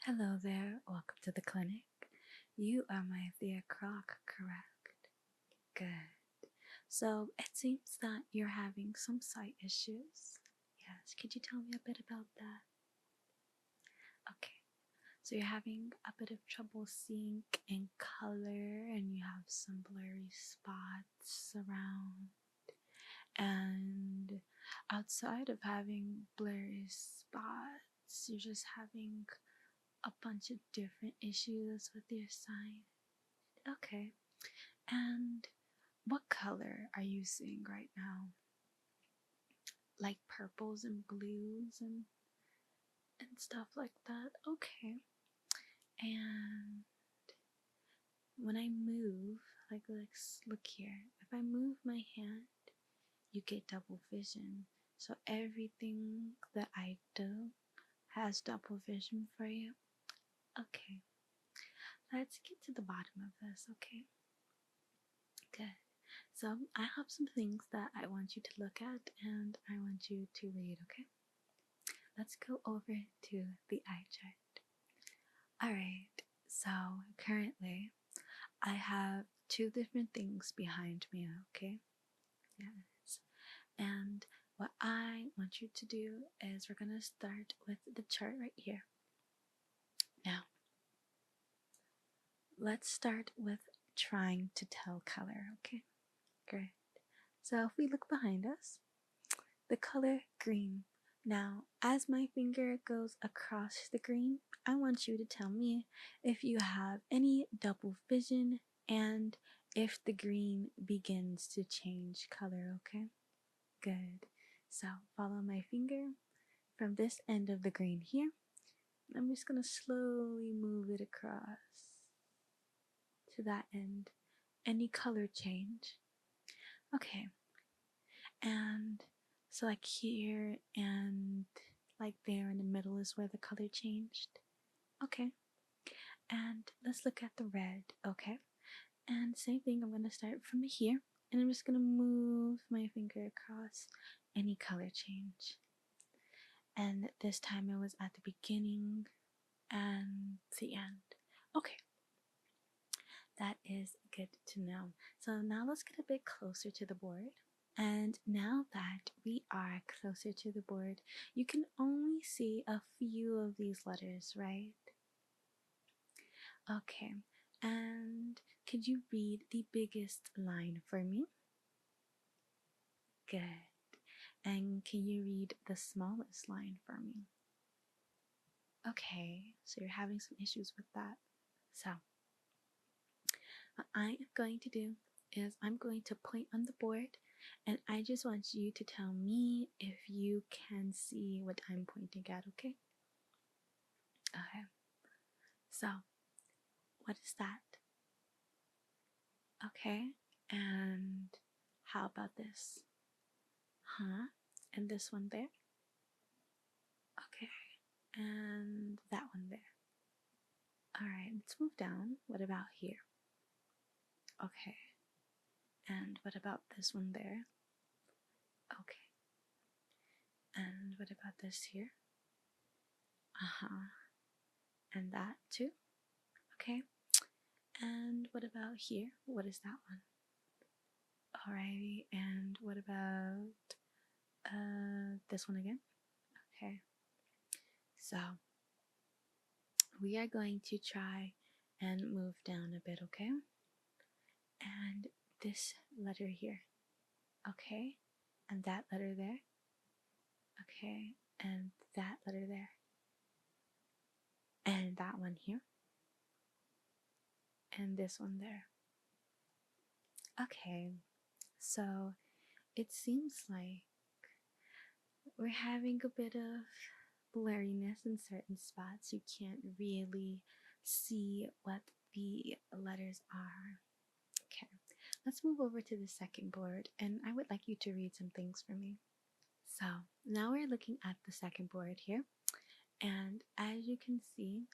Hello there, welcome to the clinic. You are my dear Croc, correct? Good. So it seems that you're having some sight issues. Yes, could you tell me a bit about that? Okay, so you're having a bit of trouble seeing in color and you have some blurry spots around. And outside of having blurry spots, you're just having a bunch of different issues with your sight. Okay. And what color are you seeing right now? Like purples and blues and stuff like that? Okay. And when I move, like let's look here. If I move my hand, you get double vision. So everything that I do has double vision for you. Okay. Let's get to the bottom of this, okay? Good. So I have some things that I want you to look at and I want you to read, okay? Let's go over to the eye chart. Alright, so currently I have two different things behind me, okay? Yes. And what I want you to do is we're gonna start with the chart right here. Now, let's start with trying to tell color, okay? Great. So if we look behind us, the color green. Now, as my finger goes across the green, I want you to tell me if you have any double vision and if the green begins to change color, okay? Good. So, follow my finger from this end of the green here. I'm just going to slowly move it across to that end. Any color change? Okay. And so like here and like there in the middle is where the color changed. Okay. And let's look at the red, okay? And same thing, I'm gonna start from here and I'm just gonna move my finger across any color change. And this time it was at the beginning and the end. Okay. That is good to know. So now let's get a bit closer to the board. And now that we are closer to the board, you can only see a few of these letters, right? Okay, and could you read the biggest line for me? Good. And can you read the smallest line for me? Okay, so you're having some issues with that. So, what I am going to do is I'm going to point on the board and I just want you to tell me if you can see what I'm pointing at, okay? Okay. So, what is that? Okay. And how about this? Huh? And this one there? Okay. And that one there. Alright, let's move down. What about here? Okay. And what about this one there? Okay. And what about this here? Uh-huh. And that too? Okay. And what about here? What is that one? Alrighty. And what about this one again? Okay. So we are going to try and move down a bit, okay? And this letter here, okay? And that letter there, okay? And that letter there, and that one here, and this one there. Okay, so it seems like we're having a bit of blurriness in certain spots. You can't really see what the letters are. Okay, let's move over to the second board, and I would like you to read some things for me. So now we're looking at the second board here, and as you can see,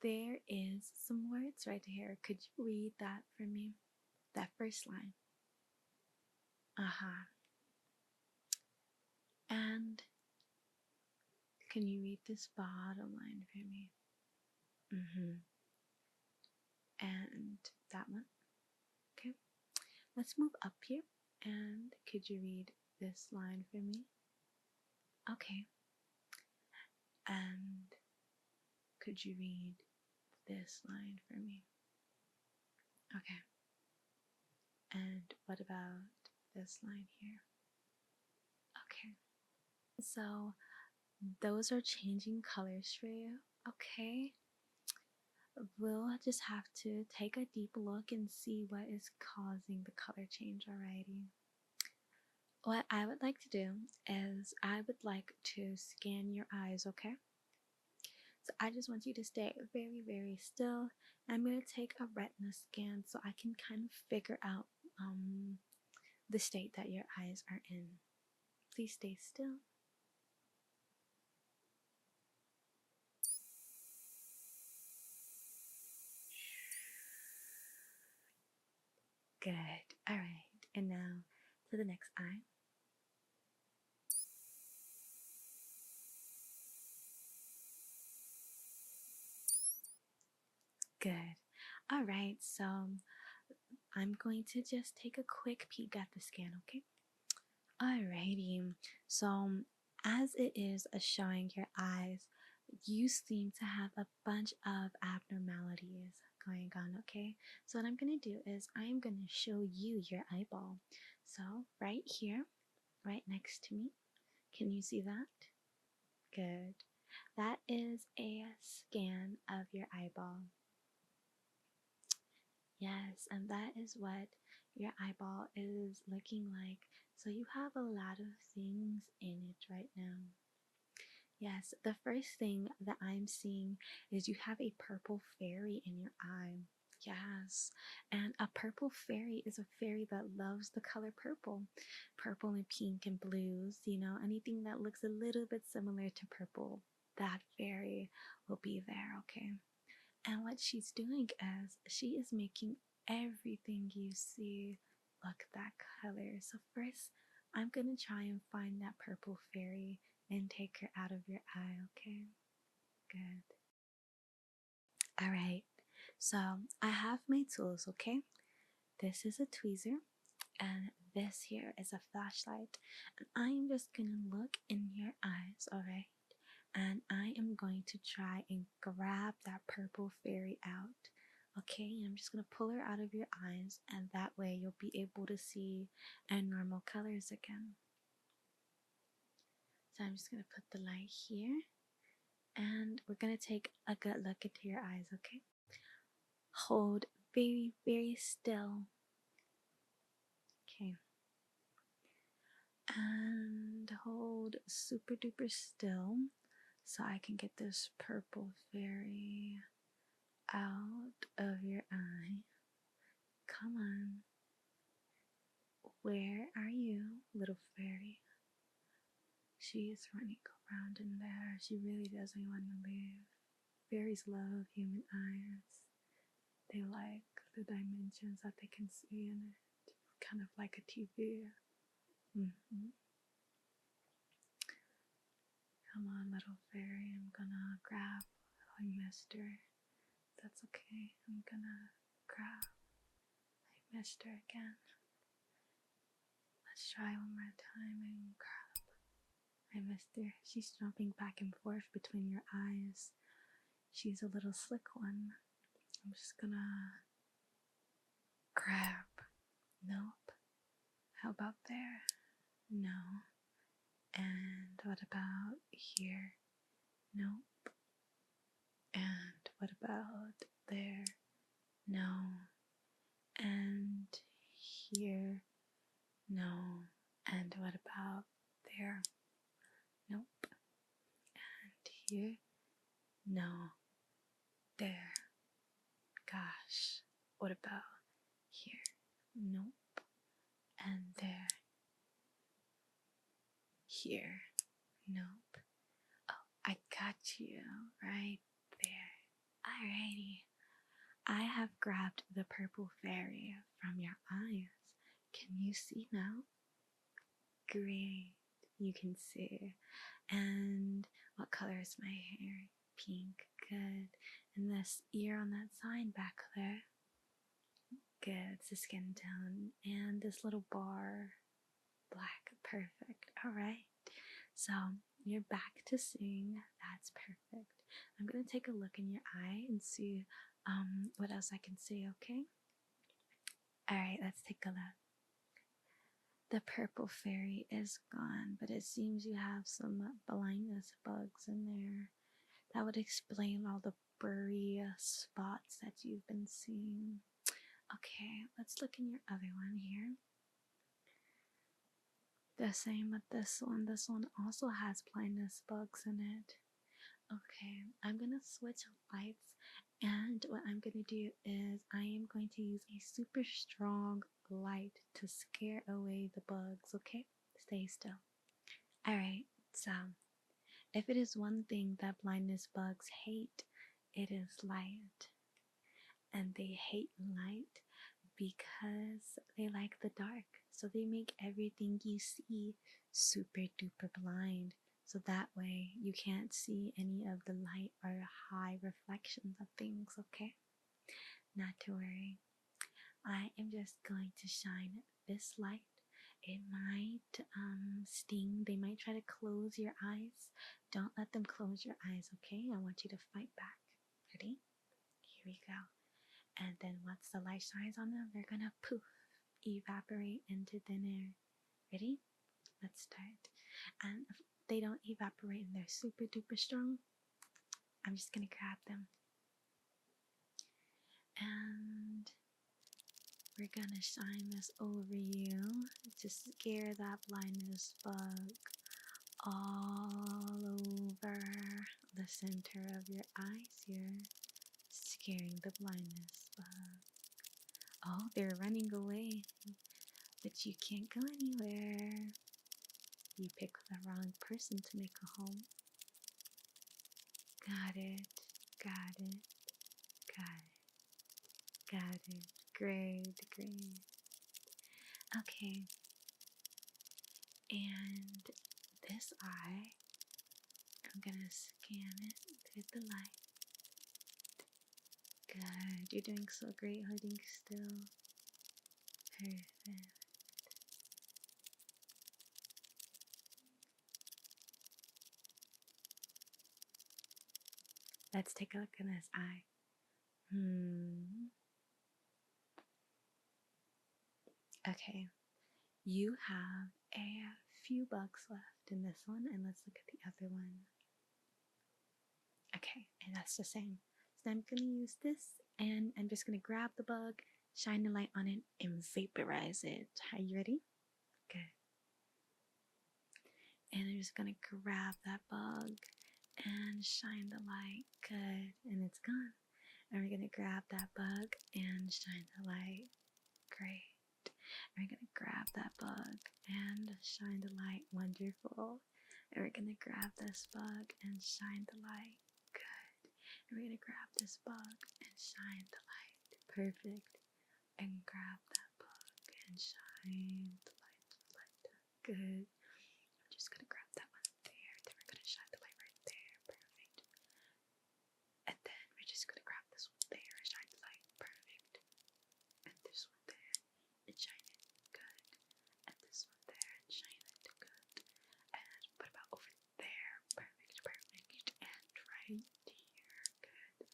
there is some words right here. Could you read that for me? That first line. Uh-huh. And can you read this bottom line for me? And that one. Okay. Let's move up here. And could you read this line for me? Okay. And could you read this line for me? Okay. And what about this line here? Okay. So those are changing colors for you. Okay. We'll just have to take a deep look and see what is causing the color change. Alrighty. What I would like to do is I would like to scan your eyes, okay? So I just want you to stay very, very still. I'm going to take a retina scan so I can kind of figure out the state that your eyes are in. Please stay still. Good. All right. And now to the next eye. Good. All right. So I'm going to just take a quick peek at the scan, okay? Alrighty. So as it is showing your eyes, you seem to have a bunch of abnormalities going on, okay? So what I'm going to do is I'm going to show you your eyeball. So right here, right next to me, can you see that? Good. That is a scan of your eyeball. Yes, and that is what your eyeball is looking like. So you have a lot of things in it right now. Yes, the first thing that I'm seeing is you have a purple fairy in your eye. Yes, and a purple fairy is a fairy that loves the color purple. Purple and pink and blues, you know, anything that looks a little bit similar to purple, that fairy will be there, okay? And what she's doing is she is making everything you see look that color. So first, I'm going to try and find that purple fairy and take her out of your eye, okay? Good. All right. So I have my tools, okay? This is a tweezer and this here is a flashlight. And I am just going to look in your eyes, all right? And I am going to try and grab that purple fairy out. Okay, I'm just going to pull her out of your eyes, and that way you'll be able to see normal colors again. So I'm just going to put the light here, and we're going to take a good look into your eyes, okay? Hold very, very still. Okay. And hold super duper still so I can get this purple fairy out of your eye. Come on. Where are you, little fairy? She is running around in there. She really doesn't want to leave. Fairies love human eyes. They like the dimensions that they can see in it. Kind of like a TV. Come on, little fairy. I'm gonna grab. I missed her. That's okay. I'm gonna grab. I missed her again. Let's try one more time and grab. I missed her. She's jumping back and forth between your eyes. She's a little slick one. I'm just gonna grab. Nope. How about there? No. And what about here? Nope. And what about there? No. And here? No. And what about there? Nope. And here? No. There. Gosh. What about here? Nope. And there. Here. Nope. Oh, I got you right there. Alrighty. I have grabbed the purple fairy from your eyes. Can you see now? Great. You can see. And what color is my hair? Pink. Good. And this ear on that side back there. Good, it's the skin tone. And this little bar, black, perfect. Alright, so you're back to seeing. That's perfect. I'm gonna take a look in your eye and see what else I can see, okay? Alright, let's take a look. The purple fairy is gone, but it seems you have some blindness bugs in there. That would explain all the blurry spots that you've been seeing. Okay, let's look in your other one here. The same with this one. This one also has blindness bugs in it. Okay, I'm gonna switch lights, and what I'm gonna do is I am going to use a super strong light to scare away the bugs, okay? Stay still. Alright, so if it is one thing that blindness bugs hate, it is light. And they hate light because they like the dark. So they make everything you see super duper blind. So that way you can't see any of the light or high reflections of things, okay? Not to worry. I am just going to shine this light. It might sting. They might try to close your eyes. Don't let them close your eyes, okay? I want you to fight back. Ready? Here we go. And then once the light shines on them, they're gonna poof, evaporate into thin air. Ready? Let's start. And if they don't evaporate and they're super duper strong, I'm just gonna grab them. And we're gonna shine this over you to scare that blindness bug all over the center of your eyes here, scaring the blindness bug. Oh, they're running away, but you can't go anywhere. You picked the wrong person to make a home. Got it, got it, got it, got it. Great, great. Okay. And this eye, I'm gonna scan it with the light. Good. You're doing so great holding still. Perfect. Let's take a look in this eye. Okay. You have a few bugs left in this one, and let's look at the other one. Okay, and that's the same. So I'm gonna use this, and I'm just gonna grab the bug, shine the light on it, and vaporize it. Are you ready? Good. And I'm just gonna grab that bug and shine the light. Good. And it's gone. And we're gonna grab that bug and shine the light. Great. And we're gonna grab that bug and shine the light. Wonderful. And we're gonna grab this bug and shine the light. Good. And we're gonna grab this bug and shine the light. Perfect. And grab that bug and shine the light. Good. I'm just gonna grab that one there. Then we're gonna shine the light right there. Perfect. And then we're just gonna grab this one there and shine the light. Perfect. And this one there and shine it. Good. And this one there and shine it. Good. And what about over there? Perfect. Perfect. And right here. Good.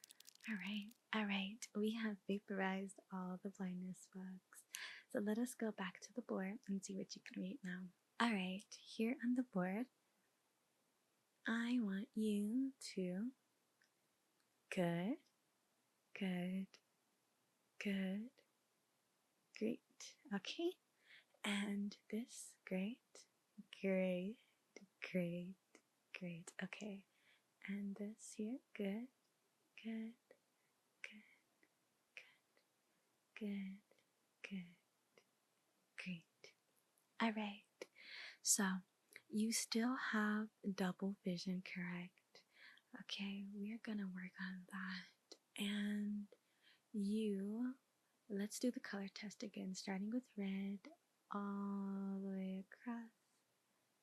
Alright. Alright. We have vaporized all the blindness bugs. So let us go back to the board and see what you can read now. Alright, here on the board, I want you to good, good, good, great. Okay, and this great, great, great, great. Okay, and this here good, good, good, good, good, good, great. Alright. So, you still have double vision, correct? Okay, we're gonna work on that. And let's do the color test again, starting with red all the way across.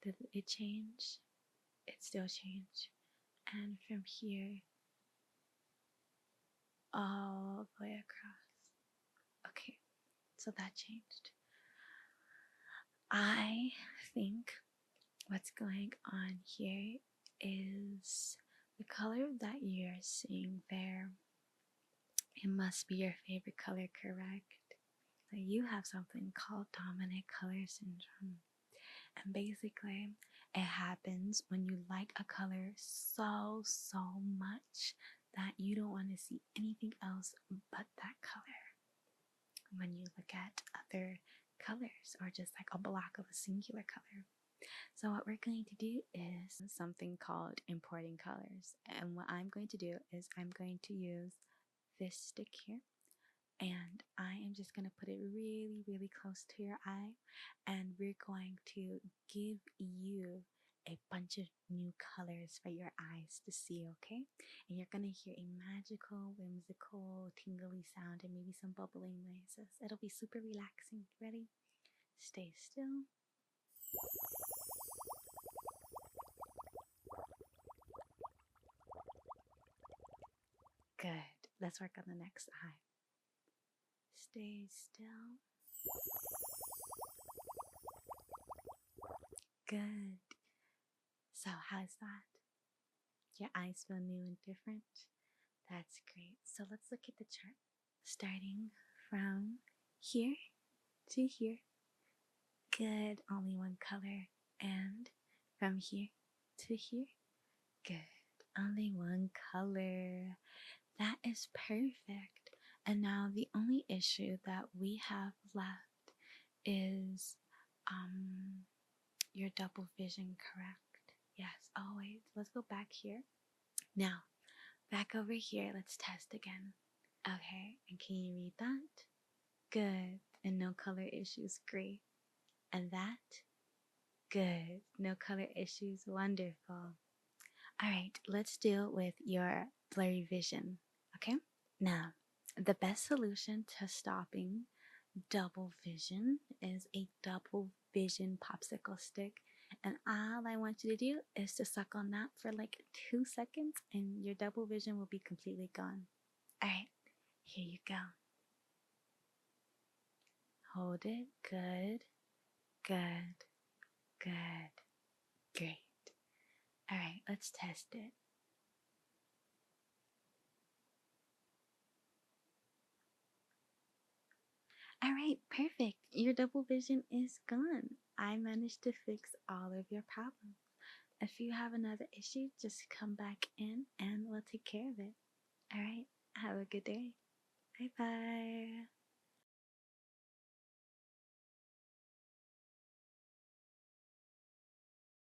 Did it change? It still changed. And from here, So that changed. I think what's going on here is the color that you're seeing there. It must be your favorite color, correct? So you have something called dominant color syndrome. And basically, it happens when you like a color so much that you don't want to see anything else but that color. When you look at other colors or just like a block of a singular color. So what we're going to do is something called importing colors. And what I'm going to do is I'm going to use this stick here. And I am just going to put it really close to your eye. And we're going to give you a bunch of new colors for your eyes to see, okay? And you're going to hear a magical, whimsical, tingly sound and maybe some bubbling noises. It'll be super relaxing. Ready? Stay still. Good. Let's work on the next eye. Stay still. Good. So, how's that? Your eyes feel new and different? That's great. So, let's look at the chart. Starting from here to here. Good. Only one color. And from here to here. Good. Only one color. That is perfect. And now the only issue that we have left is your double vision, correct? Yes, always. Let's go back here. Now, back over here, let's test again. Okay, and can you read that? Good. And no color issues, great. And that? Good. No color issues, wonderful. All right, let's deal with your blurry vision, okay? Now, the best solution to stopping double vision is a double vision popsicle stick. And all I want you to do is to suck on that for like 2 seconds and your double vision will be completely gone. All right, here you go. Hold it. Good, good, good, great. All right, let's test it. All right, perfect. Your double vision is gone. I managed to fix all of your problems. If you have another issue, just come back in and we'll take care of it. All right, have a good day. Bye bye.